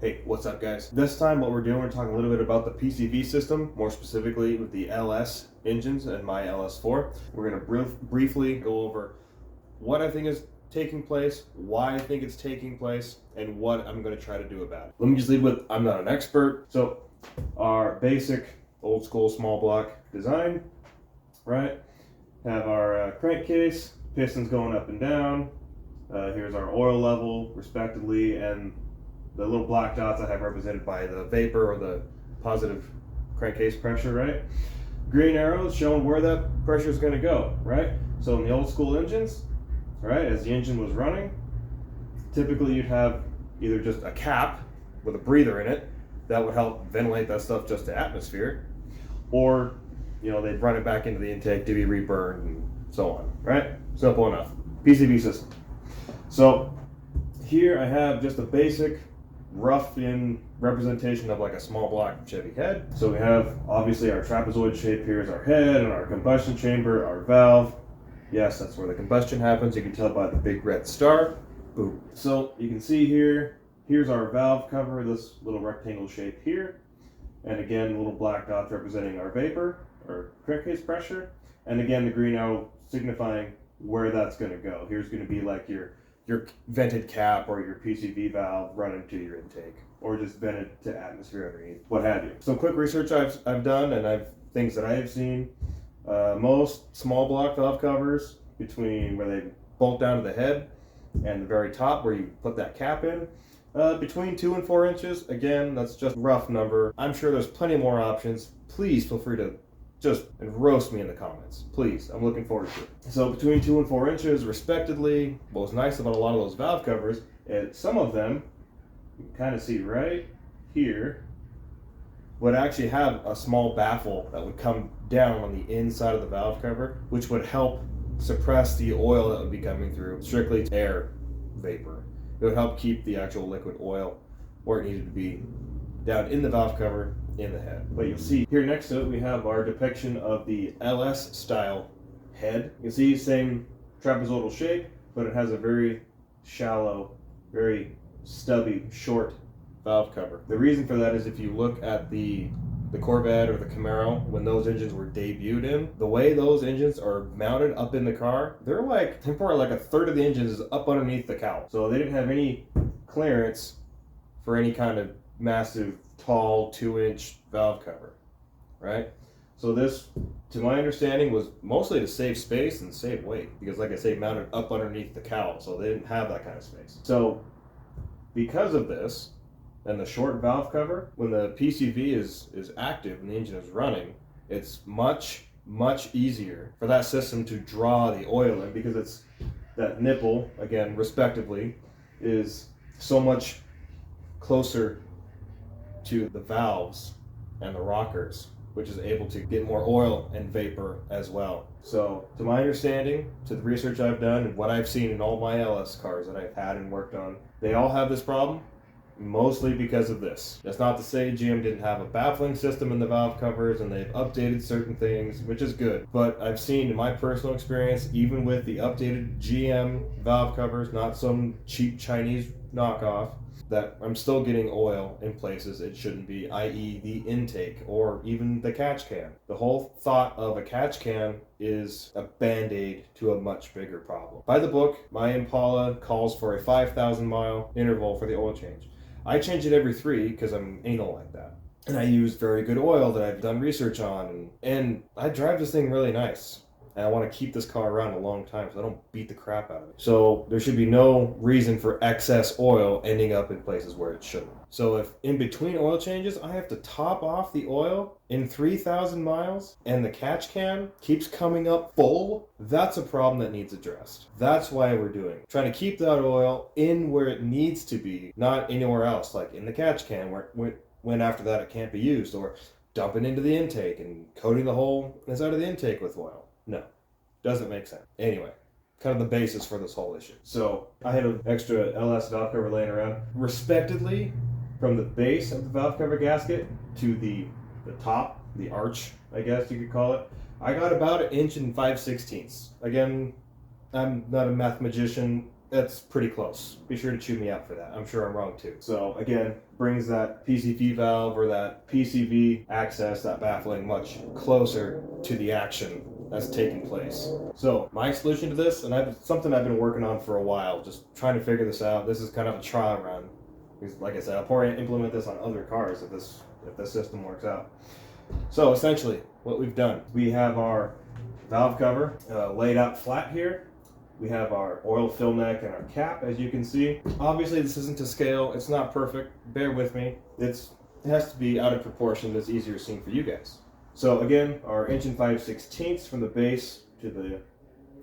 Hey, what's up guys? This time what we're doing, we're talking a little bit about the PCV system, more specifically with the LS engines and my LS4. We're going to briefly go over what I think is taking place, why I think it's taking place, and what I'm going to try to do about it. Let me just lead with, I'm not an expert. So our basic old school small block design, right? Have our crankcase, pistons going up and down. Here's our oil level respectively, and the little black dots I have represented by the vapor or the positive crankcase pressure, right? Green arrows showing where that pressure is going to go, right? So in the old school engines, right, as the engine was running, typically you'd have either just a cap with a breather in it that would help ventilate that stuff just to atmosphere, or they'd run it back into the intake to be reburned and so on, right? Simple enough. PCV system. So here I have just a basic rough-in representation of like a small block Chevy head. So we have obviously our trapezoid shape. Here's our head and our combustion chamber, our valve. Yes, that's where the combustion happens. You can tell by the big red star. Boom. So you can see here, here's our valve cover, this little rectangle shape here. And again, little black dots representing our vapor or crankcase pressure. And again, the green arrow signifying where that's going to go. Here's going to be like your vented cap or your PCV valve running to your intake, or just vented to atmosphere underneath, what have you. Some quick research I've done, and things that I have seen. Most small block valve covers, between where they bolt down to the head and the very top where you put that cap in, between 2 and 4 inches. Again, that's just a rough number. I'm sure there's plenty more options. Please feel free to just roast me in the comments, please. I'm looking forward to it. So between 2 and 4 inches respectively. What was nice about a lot of those valve covers is some of them, you can kind of see right here, would actually have a small baffle that would come down on the inside of the valve cover, which would help suppress the oil that would be coming through, strictly air vapor. It would help keep the actual liquid oil where it needed to be, down in the valve cover, in the head. But you'll see here next to it, we have our depiction of the LS style head. You can see same trapezoidal shape, but it has a very shallow, very stubby, short valve cover. The reason for that is if you look at the Corvette or the Camaro, when those engines were debuted in, the way those engines are mounted up in the car, they're like, temporarily like a third of the engine is up underneath the cowl. So they didn't have any clearance for any kind of massive, tall 2-inch valve cover, right? So this, to my understanding, was mostly to save space and save weight, because like I say, mounted up underneath the cowl, so they didn't have that kind of space. So because of this, and the short valve cover, when the PCV is active and the engine is running, it's much easier for that system to draw the oil in, because it's that nipple, again, respectively, is so much closer to the valves and the rockers, which is able to get more oil and vapor as well. So to my understanding, to the research I've done and what I've seen in all my LS cars that I've had and worked on, they all have this problem, mostly because of this. That's not to say GM didn't have a baffling system in the valve covers and they've updated certain things, which is good. But I've seen in my personal experience, even with the updated GM valve covers, not some cheap Chinese knockoff, that I'm still getting oil in places it shouldn't be, i.e. the intake or even the catch can. The whole thought of a catch can is a band-aid to a much bigger problem. By the book, my Impala calls for a 5,000 mile interval for the oil change. I change it every 3 because I'm anal like that. And I use very good oil that I've done research on, and I drive this thing really nice. And I want to keep this car around a long time so I don't beat the crap out of it. So there should be no reason for excess oil ending up in places where it shouldn't. So if in between oil changes I have to top off the oil in 3,000 miles and the catch can keeps coming up full, that's a problem that needs addressed. That's why we're doing it. Trying to keep that oil in where it needs to be, not anywhere else, like in the catch can where when after that it can't be used, or dumping into the intake and coating the whole inside of the intake with oil. No, doesn't make sense. Anyway, kind of the basis for this whole issue. So I had an extra LS valve cover laying around, respectively, from the base of the valve cover gasket to the top, the arch, I guess you could call it. I got about 1 inch and 5/16. Again, I'm not a math magician. That's pretty close. Be sure to chew me out for that. I'm sure I'm wrong too. So again, brings that PCV valve or that PCV access, that baffling, much closer to the action that's taking place. So my solution to this, and something I've been working on for a while, just trying to figure this out. This is kind of a trial run. Because like I said, I'll probably implement this on other cars if this system works out. So essentially, what we've done, we have our valve cover laid out flat here. We have our oil fill neck and our cap, as you can see. Obviously, this isn't to scale. It's not perfect. Bear with me. It has to be out of proportion. That's easier seen for you guys. So again, our 1 5/16 from the base to the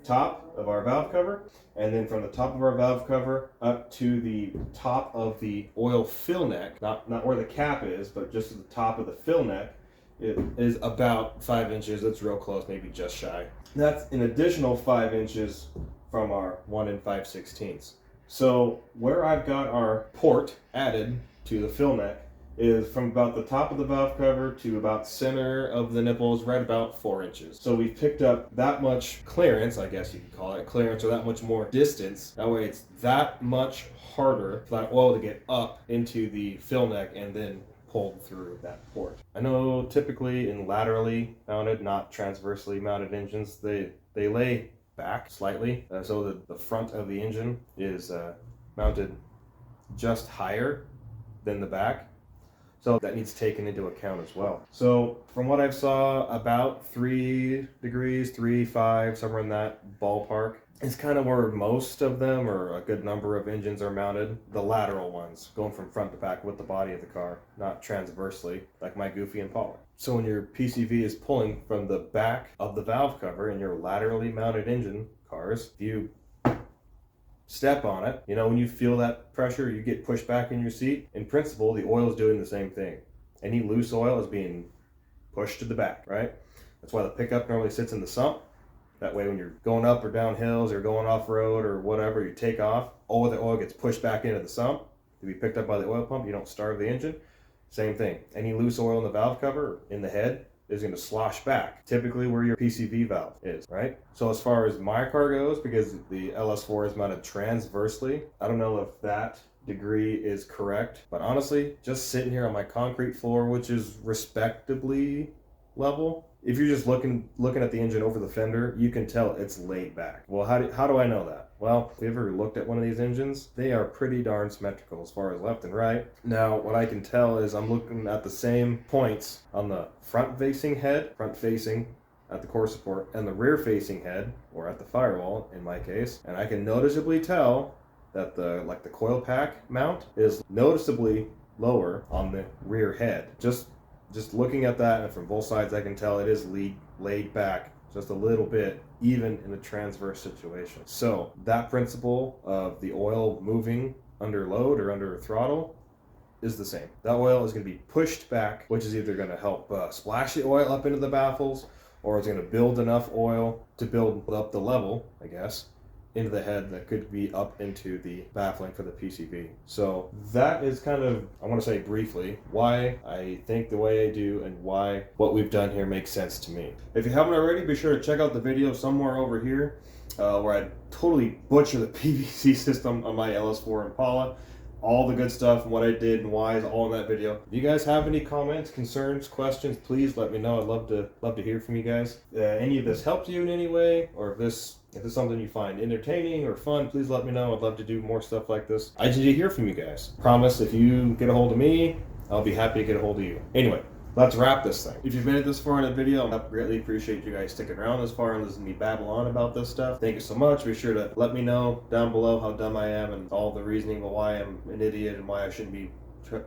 top of our valve cover, and then from the top of our valve cover up to the top of the oil fill neck, not where the cap is, but just at the top of the fill neck, it is about 5 inches. That's real close, maybe just shy. That's an additional 5 inches from our 1 5/16. So where I've got our port added to the fill neck is from about the top of the valve cover to about center of the nipples, right about 4 inches. So we've picked up that much clearance, I guess you could call it clearance, or that much more distance. That way it's that much harder for that oil to get up into the fill neck and then pulled through that port. I know typically in laterally mounted, not transversely mounted engines, they lay back slightly, so the front of the engine is mounted just higher than the back. So that needs taken into account as well. So from what I've saw, about 3 degrees, 3, 5, somewhere in that ballpark is kind of where most of them, or a good number of engines, are mounted. The lateral ones, going from front to back with the body of the car, not transversely, like my goofy Impala. So when your PCV is pulling from the back of the valve cover in your laterally mounted engine cars, if you step on it, you know, when you feel that pressure, you get pushed back in your seat. In principle, the oil is doing the same thing. Any loose oil is being pushed to the back, right? That's why the pickup normally sits in the sump. That way when you're going up or down hills or going off road or whatever, you take off, all the oil gets pushed back into the sump to be picked up by the oil pump. You don't starve the engine. Same thing. Any loose oil in the valve cover, in the head, is going to slosh back, typically where your PCV valve is, right? So as far as my car goes, because the LS4 is mounted transversely, I don't know if that degree is correct, but honestly, just sitting here on my concrete floor, which is respectably level, if you're just looking at the engine over the fender, you can tell it's laid back. Well, how do I know that? Well, if you ever looked at one of these engines, they are pretty darn symmetrical as far as left and right. Now, what I can tell is I'm looking at the same points on the front-facing head, front-facing at the core support, and the rear-facing head, or at the firewall in my case, and I can noticeably tell that the coil pack mount is noticeably lower on the rear head. Just looking at that, and from both sides, I can tell it is laid back just a little bit, even in a transverse situation. So that principle of the oil moving under load or under throttle is the same. That oil is going to be pushed back, which is either going to help splash the oil up into the baffles, or it's going to build enough oil to build up the level, I guess, into the head that could be up into the baffling for the PCV. So that is kind of, I want to say briefly, why I think the way I do and why what we've done here makes sense to me. If you haven't already, be sure to check out the video somewhere over here where I totally butcher the PVC system on my LS4 Impala. All the good stuff and what I did and why is all in that video. If you guys have any comments, concerns, questions, please let me know. I'd love to hear from you guys. Any of this helped you in any way, or if this is something you find entertaining or fun, please let me know. I'd love to do more stuff like this. I just need to hear from you guys. Promise, if you get a hold of me, I'll be happy to get a hold of you. Anyway, let's wrap this thing. If you've made it this far in the video, I greatly appreciate you guys sticking around this far and listening to me babble on about this stuff. Thank you so much. Be sure to let me know down below how dumb I am and all the reasoning of why I'm an idiot and why I shouldn't be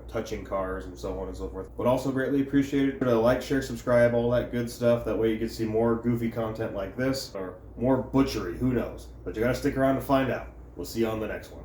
touching cars and so on and so forth. Would also greatly appreciate it to like, share, subscribe, all that good stuff. That way you can see more goofy content like this, or more butchery, who knows. But you gotta stick around to find out. We'll see you on the next one.